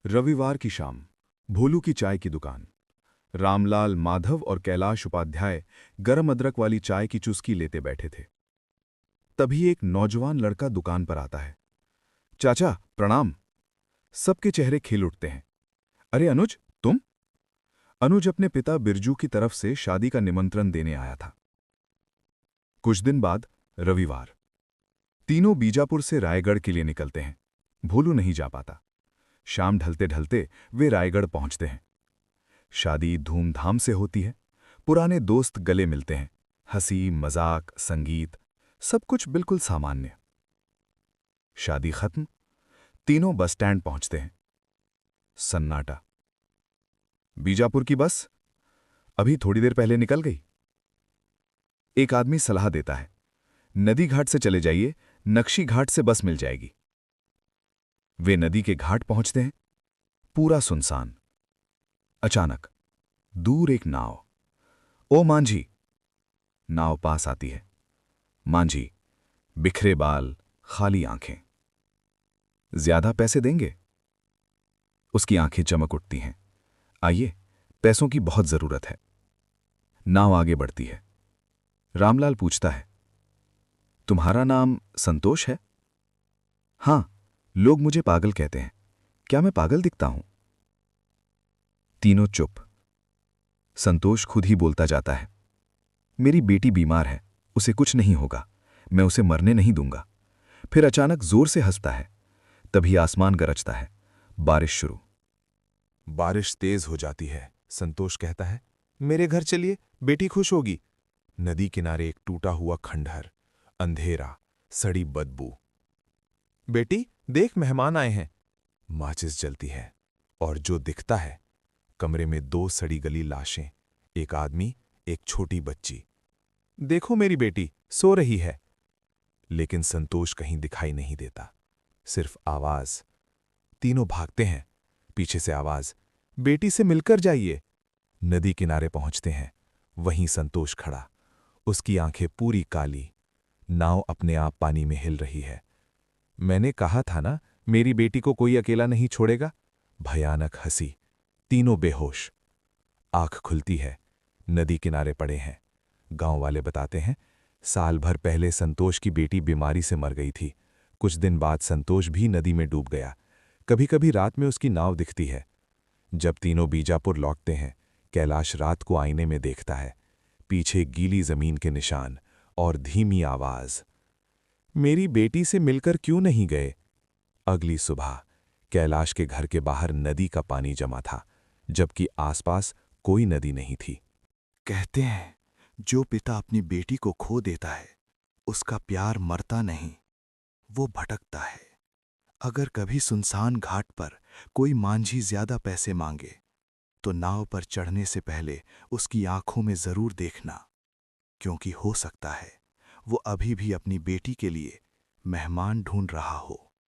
रविवार की शाम, भोलू की चाय की दुकान। रामलाल, माधव और कैलाश उपाध्याय गरम अदरक वाली चाय की चुस्की लेते बैठे थे। तभी एक नौजवान लड़का दुकान पर आता है। चाचा, प्रणाम। सबके चेहरे खिल उठते हैं। अरे अनुज, तुम? अनुज अपने पिता बिरजू की तरफ से शादी का निमंत्रण देने आया था। कुछ दिन बाद, रविवार। तीनों बीजापुर से रायगढ़ के लिए निकलते हैं। भोलू नहीं जा पाता। शाम ढलते ढलते वे रायगढ़ पहुंचते हैं। शादी धूमधाम से होती है। पुराने दोस्त गले मिलते हैं। हंसी, मजाक, संगीत, सब कुछ बिल्कुल सामान्य। शादी खत्म। तीनों बस स्टैंड पहुंचते हैं। सन्नाटा। बीजापुर की बस अभी थोड़ी देर पहले निकल गई। एक आदमी सलाह देता है, नदी घाट से चले जाइए, नक्शी घाट से बस मिल जाएगी। वे नदी के घाट पहुंचते हैं। पूरा सुनसान। अचानक दूर एक नाव। ओ मांझी! नाव पास आती है। मांझी, बिखरे बाल, खाली आंखें। ज्यादा पैसे देंगे? उसकी आंखें चमक उठती हैं। आइए, पैसों की बहुत जरूरत है। नाव आगे बढ़ती है। रामलाल पूछता है, तुम्हारा नाम संतोष है? हां, लोग मुझे पागल कहते हैं। क्या मैं पागल दिखता हूं? तीनों चुप। संतोष खुद ही बोलता जाता है, मेरी बेटी बीमार है, उसे कुछ नहीं होगा, मैं उसे मरने नहीं दूंगा। फिर अचानक जोर से हंसता है। तभी आसमान गरजता है। बारिश शुरू। बारिश तेज हो जाती है। संतोष कहता है, मेरे घर चलिए, बेटी खुश होगी। नदी किनारे एक टूटा हुआ खंडहर, अंधेरा, सड़ी बदबू। बेटी देख, मेहमान आए हैं। माचिस जलती है और जो दिखता है, कमरे में दो सड़ी गली लाशें, एक आदमी, एक छोटी बच्ची। देखो मेरी बेटी सो रही है। लेकिन संतोष कहीं दिखाई नहीं देता, सिर्फ आवाज। तीनों भागते हैं। पीछे से आवाज, बेटी से मिलकर जाइए। नदी किनारे पहुंचते हैं। वहीं संतोष खड़ा, उसकी आंखें पूरी काली। नाव अपने आप पानी में हिल रही है। मैंने कहा था ना, मेरी बेटी को कोई अकेला नहीं छोड़ेगा। भयानक हंसी। तीनों बेहोश। आंख खुलती है। नदी किनारे पड़े हैं। गांव वाले बताते हैं, साल भर पहले संतोष की बेटी बीमारी से मर गई थी। कुछ दिन बाद संतोष भी नदी में डूब गया। कभी कभी रात में उसकी नाव दिखती है। जब तीनों बीजापुर लौटते हैं, कैलाश रात को आईने में देखता है। पीछे गीली जमीन के निशान और धीमी आवाज, मेरी बेटी से मिलकर क्यों नहीं गए? अगली सुबह कैलाश के घर के बाहर नदी का पानी जमा था, जबकि आसपास कोई नदी नहीं थी। कहते हैं, जो पिता अपनी बेटी को खो देता है, उसका प्यार मरता नहीं, वो भटकता है। अगर कभी सुनसान घाट पर कोई मांझी ज्यादा पैसे मांगे, तो नाव पर चढ़ने से पहले उसकी आंखों में जरूर देखना, क्योंकि हो सकता है वो अभी भी अपनी बेटी के लिए मेहमान ढूंढ रहा हो।